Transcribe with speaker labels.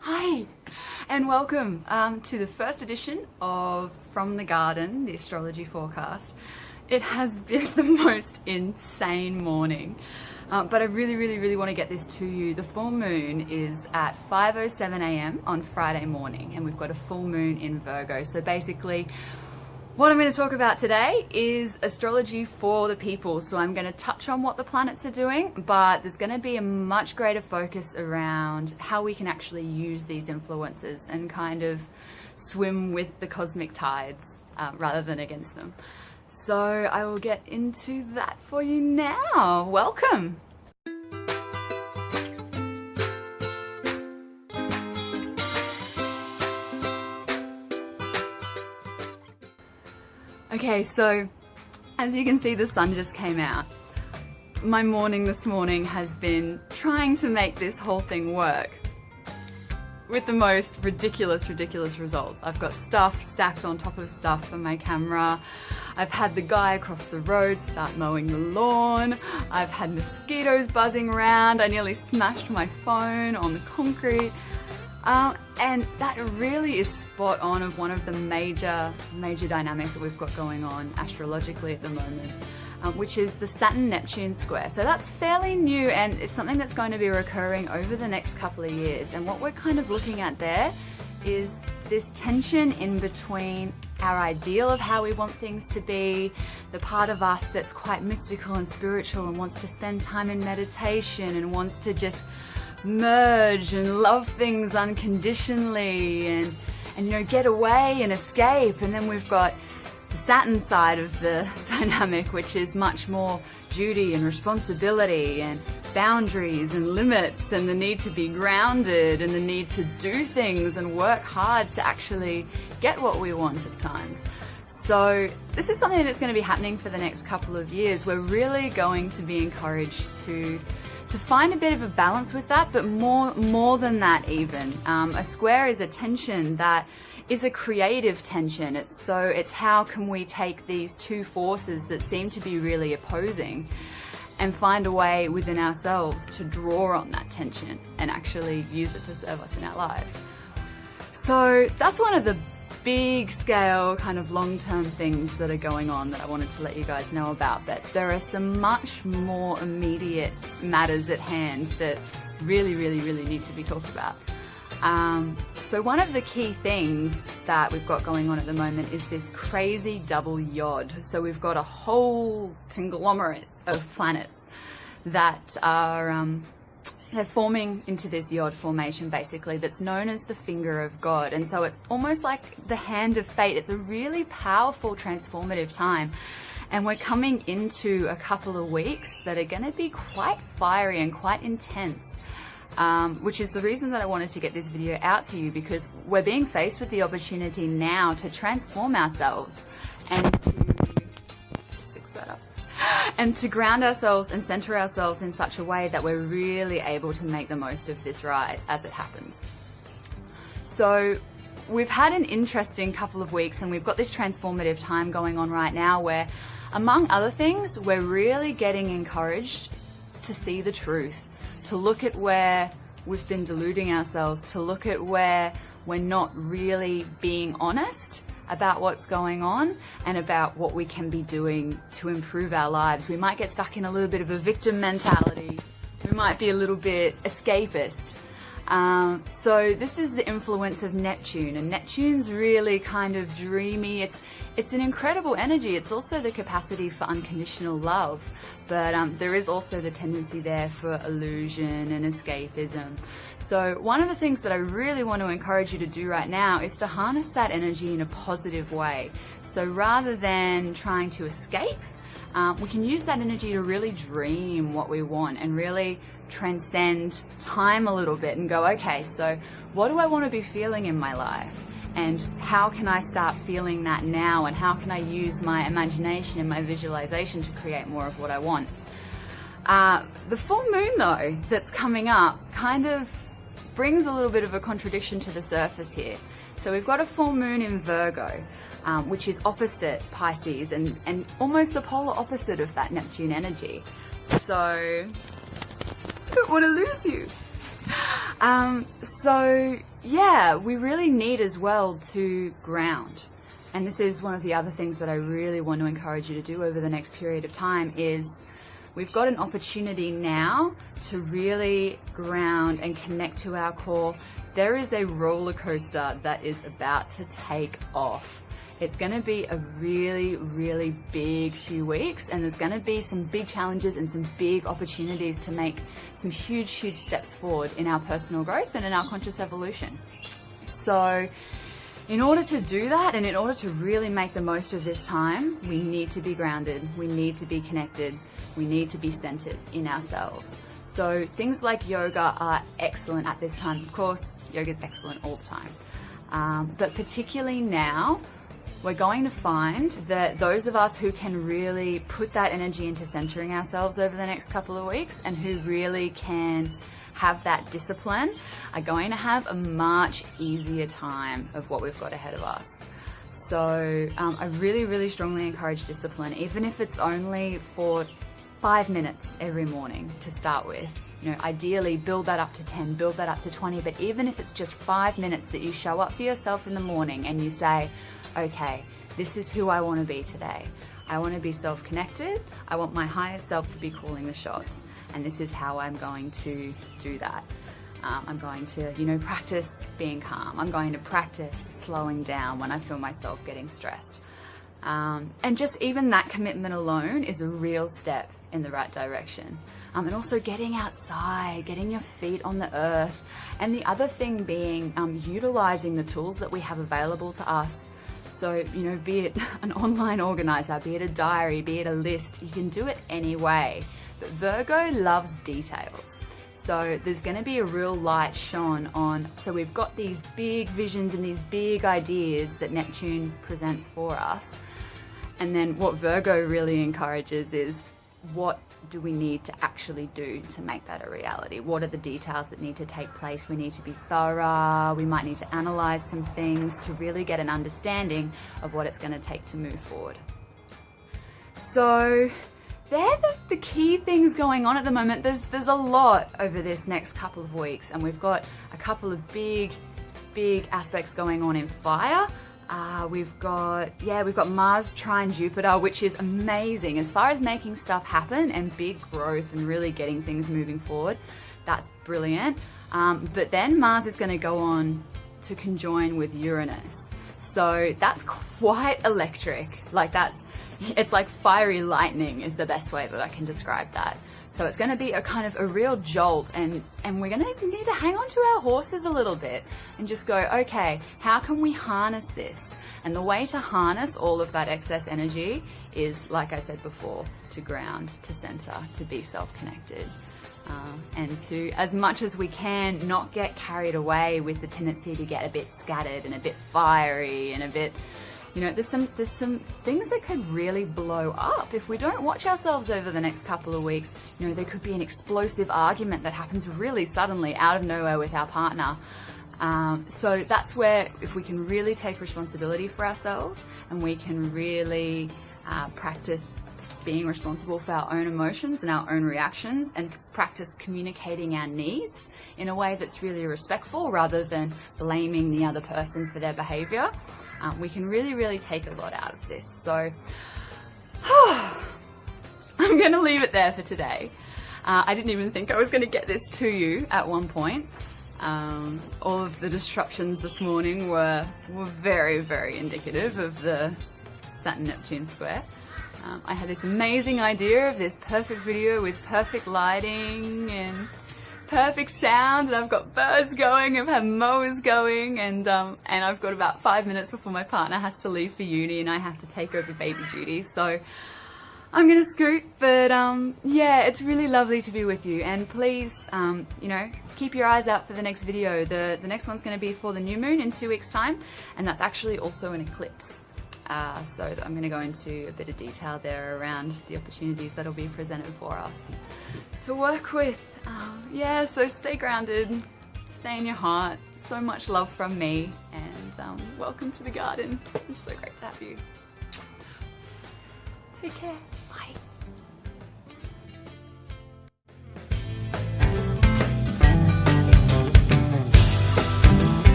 Speaker 1: Hi, and welcome to the first edition of From the Garden, the astrology forecast. It has been the most insane morning, but I really want to get this to you. The full moon is at 5:07 a.m. on Friday morning, and we've got a full moon in Virgo. So basically, what I'm going to talk about today is astrology for the people. So I'm going to touch on what the planets are doing, but there's going to be a much greater focus around how we can actually use these influences and kind of swim with the cosmic tides rather than against them. So I will get into that for you now. Welcome. Okay, so as you can see, the sun just came out. My morning this morning has been trying to make this whole thing work with the most ridiculous results. I've got stuff stacked on top of stuff for my camera. I've had the guy across the road start mowing the lawn. I've had mosquitoes buzzing around. I nearly smashed my phone on the concrete. And that really is spot on of one of the major dynamics that we've got going on astrologically at the moment, which is the Saturn-Neptune square. So that's fairly new, and it's something that's going to be recurring over the next couple of years. And what we're kind of looking at there is this tension in between our ideal of how we want things to be, the part of us that's quite mystical and spiritual and wants to spend time in meditation and wants to just merge and love things unconditionally and you know, get away and escape. And then we've got the Saturn side of the dynamic, which is much more duty and responsibility and boundaries and limits and the need to be grounded and the need to do things and work hard to actually get what we want at times. So this is something that's going to be happening for the next couple of years. We're really going to be encouraged to find a bit of a balance with that, but more than that even. A square is a tension that is a creative tension. It's how can we take these two forces that seem to be really opposing and find a way within ourselves to draw on that tension and actually use it to serve us in our lives. So that's one of the big scale kind of long-term things that are going on that I wanted to let you guys know about, but there are some much more immediate matters at hand that really need to be talked about. So one of the key things that we've got going on at the moment is this crazy double yod. So we've got a whole conglomerate of planets that are they're forming into this yod formation, basically, that's known as the finger of God. And so it's almost like the hand of fate. It's a really powerful, transformative time. And we're coming into a couple of weeks that are going to be quite fiery and quite intense, which is the reason that I wanted to get this video out to you, because we're being faced with the opportunity now to transform ourselves and to ground ourselves and center ourselves in such a way that we're really able to make the most of this ride as it happens. So we've had an interesting couple of weeks, and we've got this transformative time going on right now where, among other things, we're really getting encouraged to see the truth, to look at where we've been deluding ourselves, to look at where we're not really being honest about what's going on and about what we can be doing to improve our lives. We might get stuck in a little bit of a victim mentality. We might be a little bit escapist. So this is the influence of Neptune, and Neptune's really kind of dreamy. It's an incredible energy. It's also the capacity for unconditional love, but there is also the tendency there for illusion and escapism. So one of the things that I really want to encourage you to do right now is to harness that energy in a positive way. So rather than trying to escape, we can use that energy to really dream what we want and really transcend time a little bit and go, okay, so what do I want to be feeling in my life? And how can I start feeling that now? And how can I use my imagination and my visualization to create more of what I want? The full moon, though, that's coming up kind of brings a little bit of a contradiction to the surface here. So we've got a full moon in Virgo, which is opposite Pisces and almost the polar opposite of that Neptune energy. So I don't want to lose you. So yeah, we really need as well to ground. And this is one of the other things that I really want to encourage you to do over the next period of time is we've got an opportunity now to really ground and connect to our core. There is a roller coaster that is about to take off. It's going to be a really, really big few weeks, and there's going to be some big challenges and some big opportunities to make some huge, huge steps forward in our personal growth and in our conscious evolution. So in order to do that, and in order to really make the most of this time, we need to be grounded, we need to be connected, we need to be centered in ourselves. So things like yoga are excellent at this time. Of course, yoga is excellent all the time. But particularly now, we're going to find that those of us who can really put that energy into centering ourselves over the next couple of weeks and who really can have that discipline are going to have a much easier time of what we've got ahead of us. So I really, really strongly encourage discipline, even if it's only for 5 minutes every morning to start with. You know, ideally build that up to 10, build that up to 20, but even if it's just 5 minutes that you show up for yourself in the morning and you say, okay, this is who I want to be today. I want to be self-connected. I want my higher self to be calling the shots. And this is how I'm going to do that. I'm going to, practice being calm. I'm going to practice slowing down when I feel myself getting stressed. And just even that commitment alone is a real step in the right direction. And also getting outside, getting your feet on the earth. And the other thing being utilizing the tools that we have available to us. So, be it an online organizer, be it a diary, be it a list, you can do it any way. But Virgo loves details. So there's going to be a real light shone on, so we've got these big visions and these big ideas that Neptune presents for us. And then what Virgo really encourages is, what do we need to actually do to make that a reality? What are the details that need to take place? We need to be thorough. We might need to analyze some things to really get an understanding of what it's going to take to move forward. So they're the key things going on at the moment. There's a lot over this next couple of weeks, and we've got a couple of big aspects going on in fire. We've got Mars trine Jupiter, which is amazing as far as making stuff happen and big growth and really getting things moving forward. That's brilliant. But then Mars is going to go on to conjoin with Uranus. So that's quite electric. It's like fiery lightning is the best way that I can describe that. So it's going to be a kind of a real jolt, and we're going to need to hang on to our horses a little bit and just go, okay, how can we harness this? And the way to harness all of that excess energy is, like I said before, to ground, to center, to be self-connected. And to, as much as we can, not get carried away with the tendency to get a bit scattered and a bit fiery and a bit, there's some things that could really blow up if we don't watch ourselves over the next couple of weeks. There could be an explosive argument that happens really suddenly out of nowhere with our partner. So that's where, if we can really take responsibility for ourselves and we can really practice being responsible for our own emotions and our own reactions, and practice communicating our needs in a way that's really respectful rather than blaming the other person for their behavior, we can really, really take a lot out of this. So I'm going to leave it there for today. I didn't even think I was going to get this to you at one point. All of the disruptions this morning were very, very indicative of the Saturn-Neptune square. I had this amazing idea of this perfect video with perfect lighting and perfect sound, and I've got birds going, I've had mowers going, and I've got about 5 minutes before my partner has to leave for uni and I have to take over baby duties. So I'm gonna scoot, but yeah, it's really lovely to be with you, and please, keep your eyes out for the next video. The next one's gonna be for the new moon in 2 weeks' time, and that's actually also an eclipse. So I'm going to go into a bit of detail there around the opportunities that will be presented for us to work with. Yeah, so stay grounded, stay in your heart. So much love from me, and welcome to the garden. It's so great to have you. Take care. Bye.